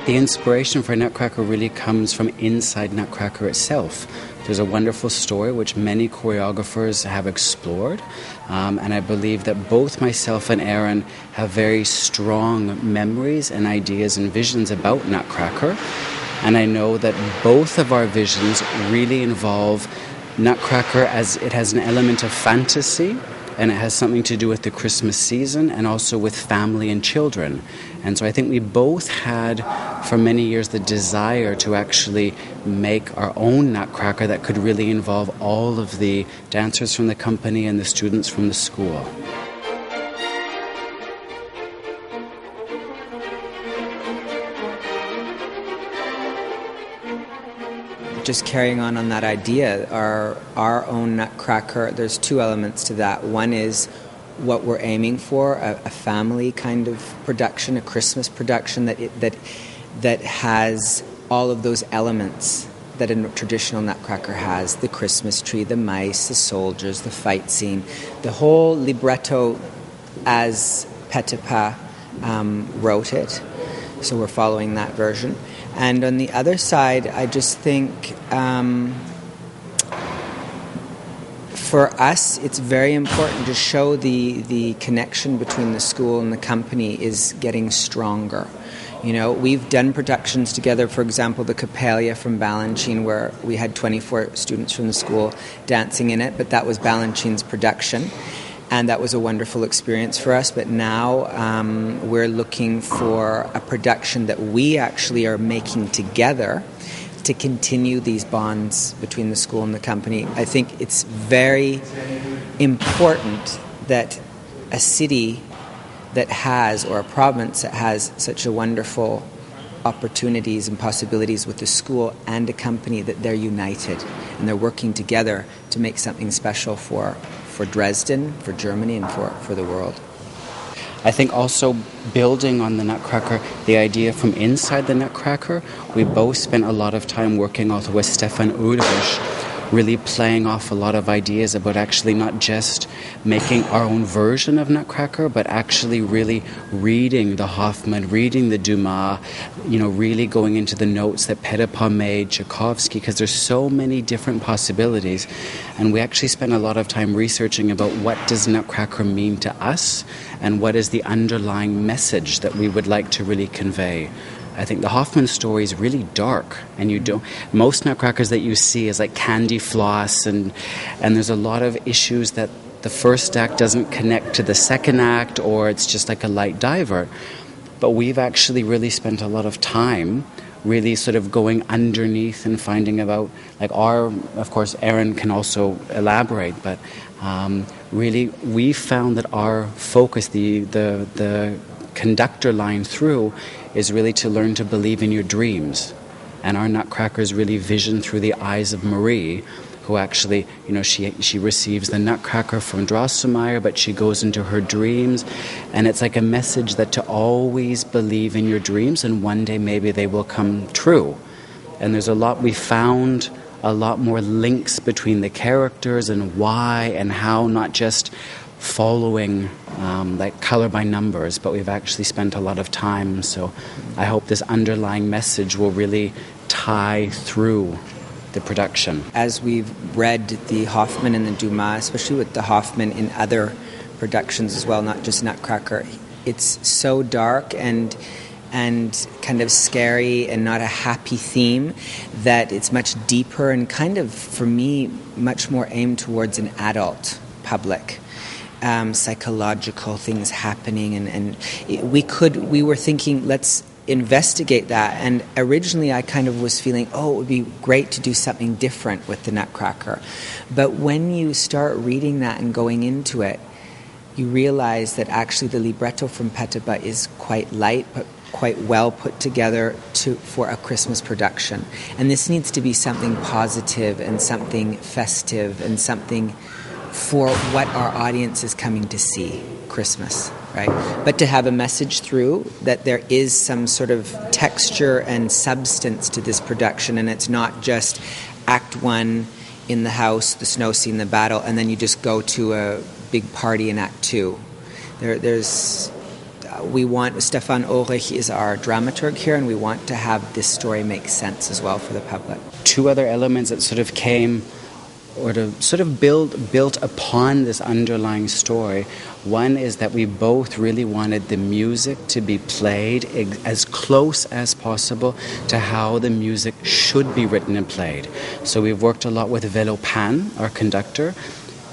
The inspiration for Nutcracker really comes from inside Nutcracker itself. There's a wonderful story which many choreographers have explored, and I believe that both myself and Aaron have very strong memories and ideas and visions about Nutcracker, and I know that both of our visions really involve Nutcracker as it has an element of fantasy, and it has something to do with the Christmas season and also with family and children. And so I think we both had, for many years, the desire to actually make our own Nutcracker that could really involve all of the dancers from the company and the students from the school. Just carrying on that idea, our own Nutcracker, there's two elements to that. One is what we're aiming for, a family kind of production, a Christmas production that has all of those elements that a traditional Nutcracker has: the Christmas tree, the mice, the soldiers, the fight scene, the whole libretto as Petipa wrote it. So we're following that version. And on the other side, I just think for us, it's very important to show the connection between the school and the company is getting stronger. You know, we've done productions together, for example, the Coppelia from Balanchine, where we had 24 students from the school dancing in it, but that was Balanchine's production. And that was a wonderful experience for us. But now we're looking for a production that we actually are making together to continue these bonds between the school and the company. I think it's very important that a city that has, or a province that has such a wonderful opportunities and possibilities with the school and a company, that they're united and they're working together to make something special for Dresden, for Germany, and for the world. I think also building on the Nutcracker, the idea from inside the Nutcracker, we both spent a lot of time working also with Stefan Ulrich, really playing off a lot of ideas about actually not just making our own version of Nutcracker, but actually really reading the Hoffmann, reading the Dumas, you know, really going into the notes that Petipa made, Tchaikovsky, because there's so many different possibilities. And we actually spent a lot of time researching about what does Nutcracker mean to us and what is the underlying message that we would like to really convey. I think the Hoffmann story is really dark, and most Nutcrackers that you see is like candy floss, and there's a lot of issues that the first act doesn't connect to the second act, or it's just like a light divert. But we've actually really spent a lot of time really sort of going underneath and finding about, like of course Aaron can also elaborate, but really we found that our focus, the conductor line through, is really to learn to believe in your dreams. And our Nutcracker is really visioned through the eyes of Marie, who actually, you know, she receives the Nutcracker from Drosselmeyer, but she goes into her dreams, and it's like a message that to always believe in your dreams, and one day maybe they will come true. And we found a lot more links between the characters and why and how, not just following like color by numbers, but we've actually spent a lot of time. So I hope this underlying message will really tie through the production. As we've read the Hoffmann and the Dumas, especially with the Hoffmann in other productions as well, not just Nutcracker, it's so dark and kind of scary and not a happy theme, that it's much deeper and kind of, for me, much more aimed towards an adult public. Psychological things happening, and we were thinking, let's investigate that. And originally I kind of was feeling, it would be great to do something different with the Nutcracker. But when you start reading that and going into it, you realize that actually the libretto from Petipa is quite light, but quite well put together for a Christmas production. And this needs to be something positive and something festive and something for what our audience is coming to see, Christmas, right? But to have a message through that there is some sort of texture and substance to this production, and it's not just Act 1 in the house, the snow scene, the battle, and then you just go to a big party in Act 2. we want, Stefan Ulrich is our dramaturg here, and we want to have this story make sense as well for the public. Two other elements that sort of came, or to sort of built upon this underlying story. One is that we both really wanted the music to be played as close as possible to how the music should be written and played. So we've worked a lot with Velo Pan, our conductor,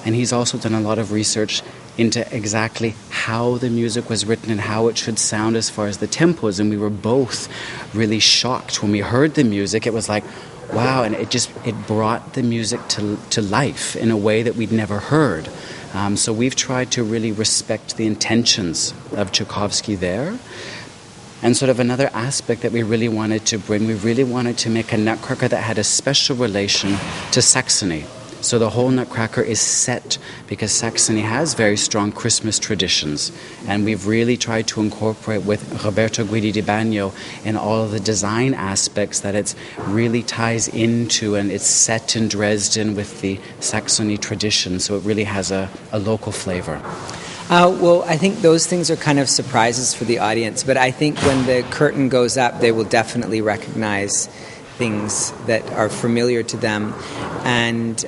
and he's also done a lot of research into exactly how the music was written and how it should sound as far as the tempos. And we were both really shocked when we heard the music. It was like, wow, and it brought the music to life in a way that we'd never heard. So we've tried to really respect the intentions of Tchaikovsky there. And sort of another aspect that we really wanted to bring, we really wanted to make a Nutcracker that had a special relation to Saxony. So the whole Nutcracker is set because Saxony has very strong Christmas traditions, and we've really tried to incorporate with Roberta Guidi di Bagno in all of the design aspects that it really ties into, and it's set in Dresden with the Saxony tradition, so it really has a local flavor. Well, I think those things are kind of surprises for the audience, but I think when the curtain goes up, they will definitely recognize things that are familiar to them. And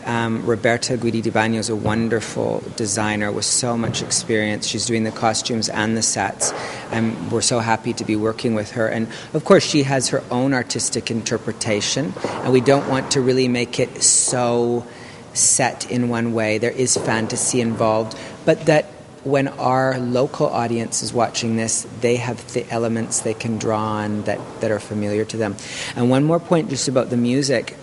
Roberta Guidi di Bagno is a wonderful designer with so much experience. She's doing the costumes and the sets, and we're so happy to be working with her. And of course she has her own artistic interpretation, and we don't want to really make it so set in one way. There is fantasy involved, but that when our local audience is watching this, they have the elements they can draw on that are familiar to them. And one more point just about the music.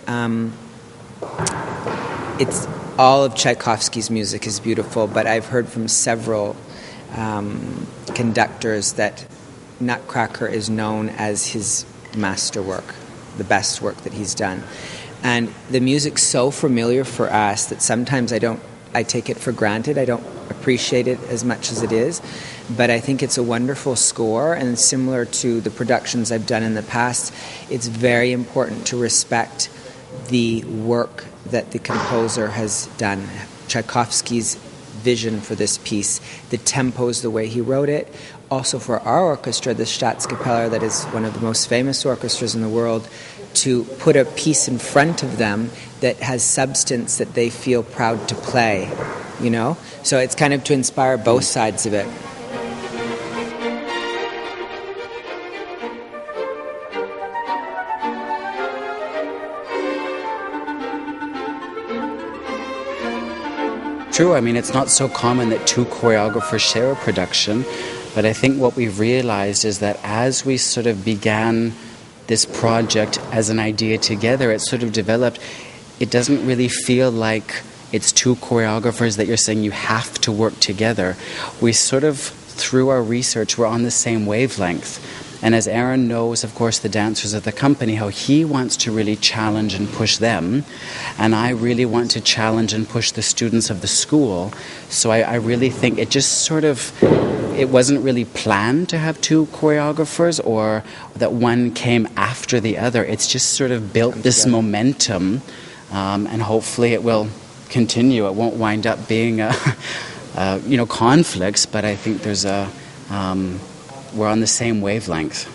It's all of Tchaikovsky's music is beautiful, but I've heard from several conductors that Nutcracker is known as his masterwork, the best work that he's done. And the music's so familiar for us that sometimes I take it for granted. I don't appreciate it as much as it is, but I think it's a wonderful score, and similar to the productions I've done in the past, it's very important to respect the work that the composer has done. Tchaikovsky's vision for this piece, the tempos, the way he wrote it. Also for our orchestra, the Staatskapelle, that is one of the most famous orchestras in the world, to put a piece in front of them that has substance that they feel proud to play, you know? So it's kind of to inspire both sides of it. True, I mean, it's not so common that two choreographers share a production, but I think what we've realized is that as we sort of began this project as an idea together, it sort of developed. It doesn't really feel like it's two choreographers that you're saying you have to work together. We sort of, through our research, we're on the same wavelength. And as Aaron knows, of course, the dancers of the company, how he wants to really challenge and push them, and I really want to challenge and push the students of the school. So I really think it just sort of, it wasn't really planned to have two choreographers or that one came after the other. It's just sort of built this momentum, and hopefully it will continue. It won't wind up being conflicts, but I think there's we're on the same wavelength.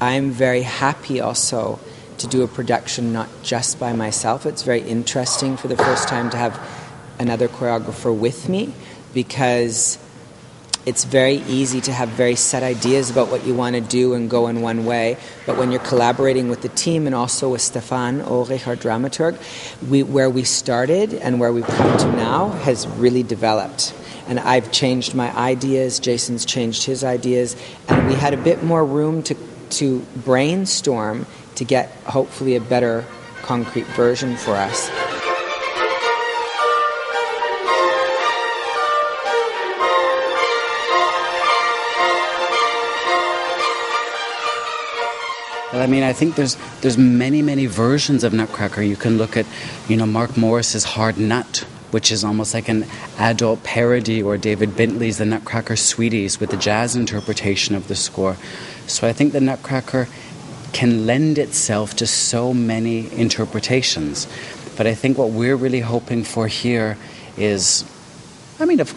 I'm very happy also to do a production not just by myself. It's very interesting for the first time to have another choreographer with me, because it's very easy to have very set ideas about what you want to do and go in one way. But when you're collaborating with the team and also with Stefan Ulrich, our dramaturg, where we started and where we've come to now has really developed. And I've changed my ideas, Jason's changed his ideas, and we had a bit more room to brainstorm to get hopefully a better concrete version for us. Well, I mean, I think there's many versions of Nutcracker. You can look at, Mark Morris's Hard Nut, which is almost like an adult parody, or David Bentley's The Nutcracker Sweeties with the jazz interpretation of the score. So I think the Nutcracker can lend itself to so many interpretations. But I think what we're really hoping for here is I mean, if,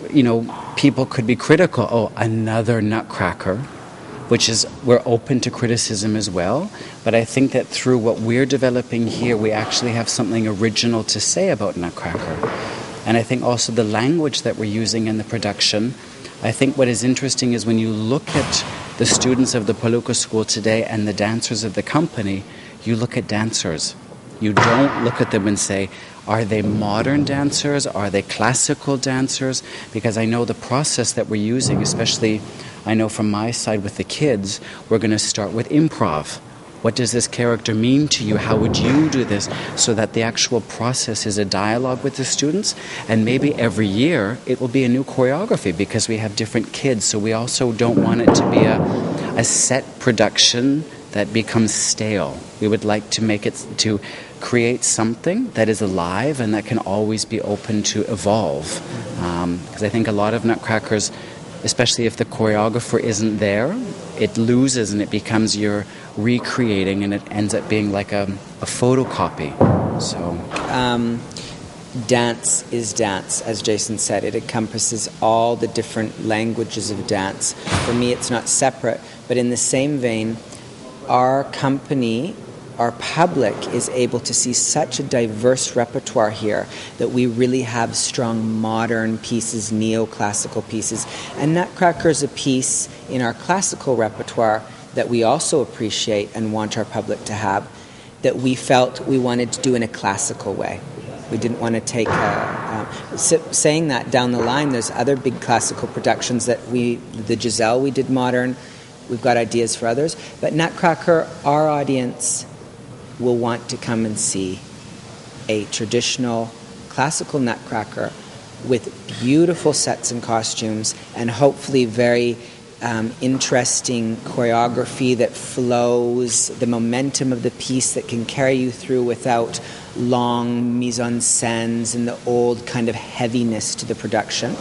people could be critical. Oh, another Nutcracker, which is, we're open to criticism as well. But I think that through what we're developing here, we actually have something original to say about Nutcracker. And I think also the language that we're using in the production, I think what is interesting is when you look at the students of the Palucca School today and the dancers of the company, you look at dancers. You don't look at them and say, are they modern dancers? Are they classical dancers? Because I know the process that we're using, especially I know from my side with the kids, we're going to start with improv. What does this character mean to you? How would you do this? So that the actual process is a dialogue with the students. And maybe every year it will be a new choreography because we have different kids. So we also don't want it to be a set production that becomes stale. We would like to make it, to create something that is alive and that can always be open to evolve. Because I think a lot of Nutcrackers, especially if the choreographer isn't there, it loses and it becomes you're recreating and it ends up being like a photocopy. So dance is dance, as Jason said. It encompasses all the different languages of dance. For me, it's not separate, but in the same vein, our company, our public is able to see such a diverse repertoire here that we really have strong modern pieces, neoclassical pieces. And Nutcracker is a piece in our classical repertoire that we also appreciate and want our public to have, that we felt we wanted to do in a classical way. We didn't want to take saying that down the line, there's other big classical productions that the Giselle we did modern. We've got ideas for others. But Nutcracker, our audience will want to come and see a traditional classical Nutcracker with beautiful sets and costumes and hopefully very interesting choreography that flows, the momentum of the piece that can carry you through without long mise-en-scènes and the old kind of heaviness to the production.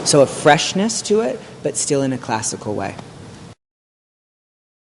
So a freshness to it, but still in a classical way.